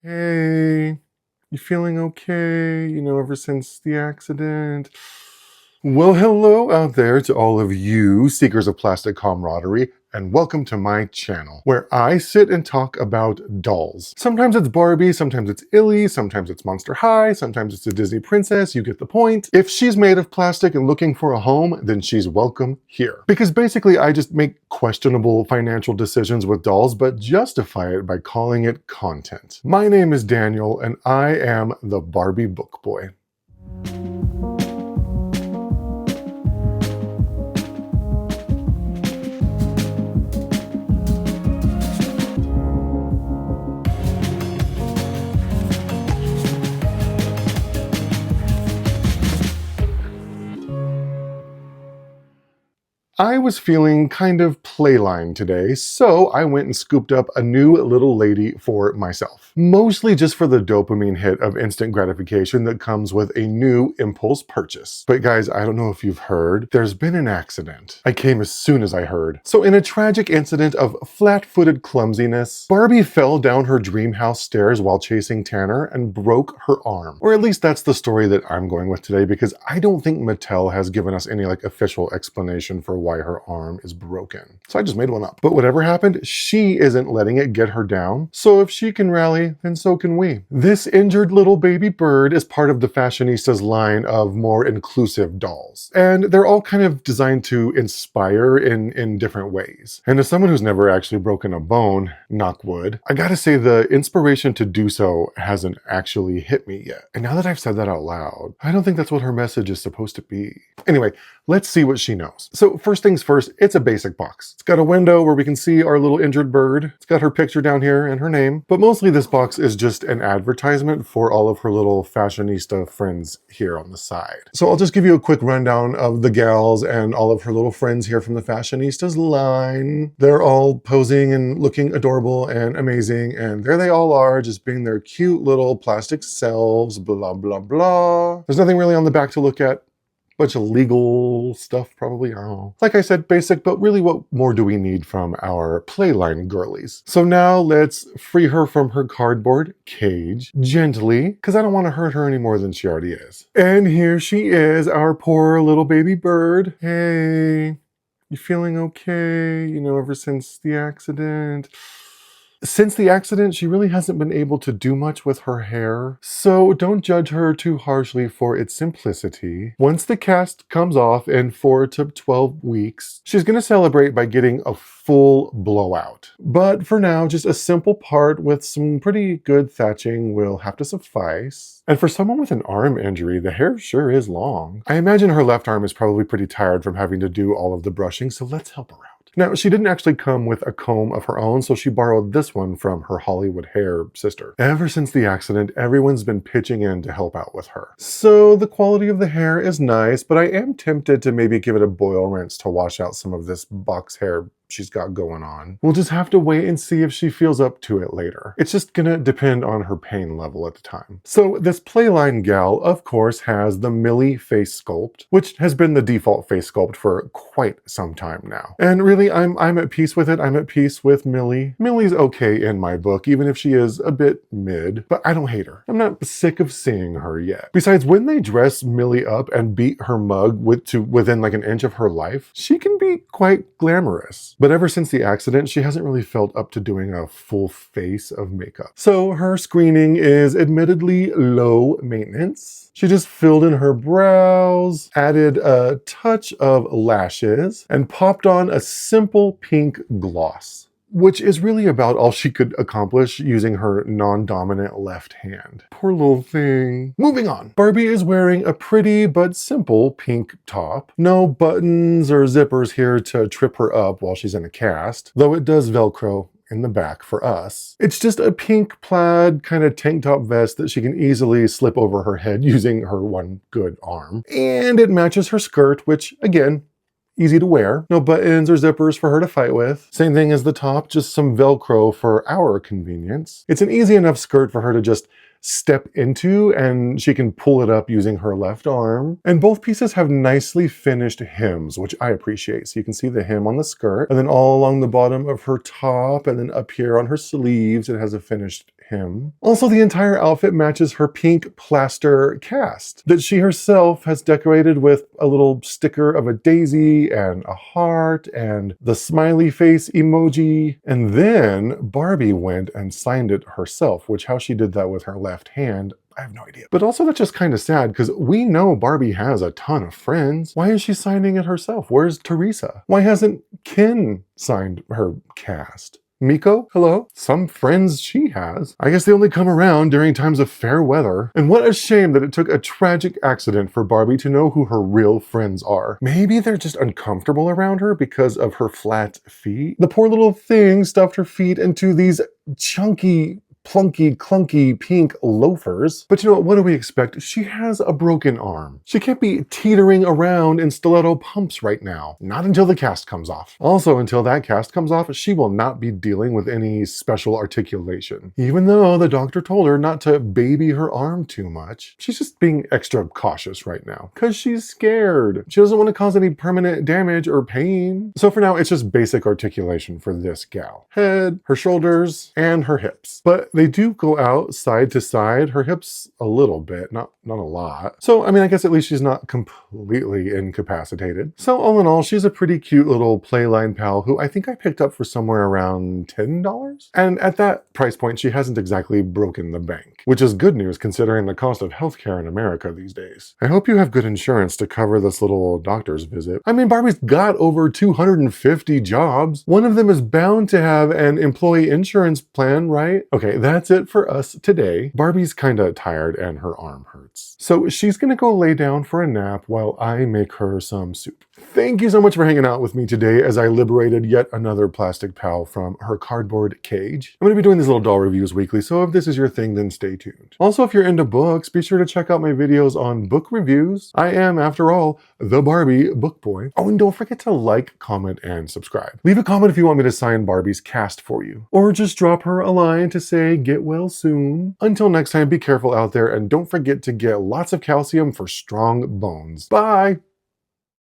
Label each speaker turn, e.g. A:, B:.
A: Hey, you feeling okay? Ever since the accident? Well, hello out there to all of you seekers of plastic camaraderie, and welcome to my channel, where I sit and talk about dolls. Sometimes it's Barbie, sometimes it's Illy, sometimes it's Monster High, sometimes it's a Disney princess, you get the point. If she's made of plastic and looking for a home, then she's welcome here. Because basically I just make questionable financial decisions with dolls, but justify it by calling it content. My name is Daniel, and I am the Barbie book boy. I was feeling kind of playline today, so I went and scooped up a new little lady for myself. Mostly just for the dopamine hit of instant gratification that comes with a new impulse purchase. But guys, I don't know if you've heard, there's been an accident. I came as soon as I heard. So in a tragic incident of flat-footed clumsiness, Barbie fell down her dream house stairs while chasing Tanner and broke her arm. Or at least that's the story that I'm going with today, because I don't think Mattel has given us any official explanation for why her arm is broken. So I just made one up. But whatever happened, she isn't letting it get her down. So if she can rally, then so can we. This injured little baby bird is part of the Fashionistas line of more inclusive dolls. And they're all kind of designed to inspire in different ways. And as someone who's never actually broken a bone, knock wood, I gotta say the inspiration to do so hasn't actually hit me yet. And now that I've said that out loud, I don't think that's what her message is supposed to be. Anyway, let's see what she knows. So first things first, it's a basic box. It's got a window where we can see our little injured bird. It's got her picture down here and her name. But mostly this box is just an advertisement for all of her little fashionista friends here on the side. So I'll just give you a quick rundown of the gals and all of her little friends here from the Fashionistas line. They're all posing and looking adorable and amazing, and there they all are, just being their cute little plastic selves, blah, blah, blah. There's nothing really on the back to look at. Bunch of legal stuff, probably. I don't know. Like I said, basic, but really what more do we need from our playline girlies? So now let's free her from her cardboard cage gently, because I don't want to hurt her any more than she already is. And here she is, our poor little baby bird. Hey, you feeling okay? Ever since the accident? Since the accident, she really hasn't been able to do much with her hair, so don't judge her too harshly for its simplicity. Once the cast comes off in 4 to 12 weeks, she's going to celebrate by getting a full blowout. But for now, just a simple part with some pretty good thatching will have to suffice. And for someone with an arm injury, the hair sure is long. I imagine her left arm is probably pretty tired from having to do all of the brushing, so let's help her out. Now, she didn't actually come with a comb of her own, so she borrowed this one from her Hollywood hair sister. Ever since the accident, everyone's been pitching in to help out with her. So the quality of the hair is nice, but I am tempted to maybe give it a boil rinse to wash out some of this box hair she's got going on. We'll just have to wait and see if she feels up to it later. It's just gonna depend on her pain level at the time. So this playline gal, of course, has the Millie face sculpt, which has been the default face sculpt for quite some time now. And really, I'm at peace with it. I'm at peace with Millie. Millie's okay in my book, even if she is a bit mid, but I don't hate her. I'm not sick of seeing her yet. Besides, when they dress Millie up and beat her mug within an inch of her life, she can be quite glamorous. But ever since the accident, she hasn't really felt up to doing a full face of makeup. So her screening is admittedly low maintenance. She just filled in her brows, added a touch of lashes, and popped on a simple pink gloss, which is really about all she could accomplish using her non-dominant left hand. Poor little thing. Moving on. Barbie is wearing a pretty but simple pink top. No buttons or zippers here to trip her up while she's in a cast, though it does Velcro in the back for us. It's just a pink plaid kind of tank top vest that she can easily slip over her head using her one good arm. And it matches her skirt, which again, easy to wear. No buttons or zippers for her to fight with. Same thing as the top, just some Velcro for our convenience. It's an easy enough skirt for her to just step into, and she can pull it up using her left arm. And both pieces have nicely finished hems, which I appreciate. So you can see the hem on the skirt, and then all along the bottom of her top, and then up here on her sleeves, it has a finished hem. Also, the entire outfit matches her pink plaster cast that she herself has decorated with a little sticker of a daisy and a heart and the smiley face emoji. And then Barbie went and signed it herself, which how she did that with her left hand, I have no idea. But also that's just kind of sad because we know Barbie has a ton of friends. Why is she signing it herself? Where's Teresa? Why hasn't Ken signed her cast? Miko? Hello? Some friends she has. I guess they only come around during times of fair weather. And what a shame that it took a tragic accident for Barbie to know who her real friends are. Maybe they're just uncomfortable around her because of her flat feet. The poor little thing stuffed her feet into these chunky, plunky, clunky pink loafers. But you know what do we expect? She has a broken arm. She can't be teetering around in stiletto pumps right now. Not until the cast comes off. Also, until that cast comes off, she will not be dealing with any special articulation. Even though the doctor told her not to baby her arm too much, she's just being extra cautious right now because she's scared. She doesn't want to cause any permanent damage or pain. So for now, it's just basic articulation for this gal. Head, her shoulders, and her hips. But they do go out side to side, her hips a little bit, not a lot. So, I mean, I guess at least she's not completely incapacitated. So all in all, she's a pretty cute little playline pal who I think I picked up for somewhere around $10. And at that price point, she hasn't exactly broken the bank, which is good news considering the cost of healthcare in America these days. I hope you have good insurance to cover this little doctor's visit. I mean, Barbie's got over 250 jobs. One of them is bound to have an employee insurance plan, right? Okay, that's it for us today. Barbie's kinda tired and her arm hurts. So she's gonna go lay down for a nap while I make her some soup. Thank you so much for hanging out with me today as I liberated yet another plastic pal from her cardboard cage. I'm gonna be doing these little doll reviews weekly, so if this is your thing, then stay tuned. Also, if you're into books, be sure to check out my videos on book reviews. I am, after all, the Barbie book boy. Oh, and don't forget to like, comment, and subscribe. Leave a comment if you want me to sign Barbie's cast for you. Or just drop her a line to say, get well soon. Until next time, be careful out there, and don't forget to get lots of calcium for strong bones. Bye!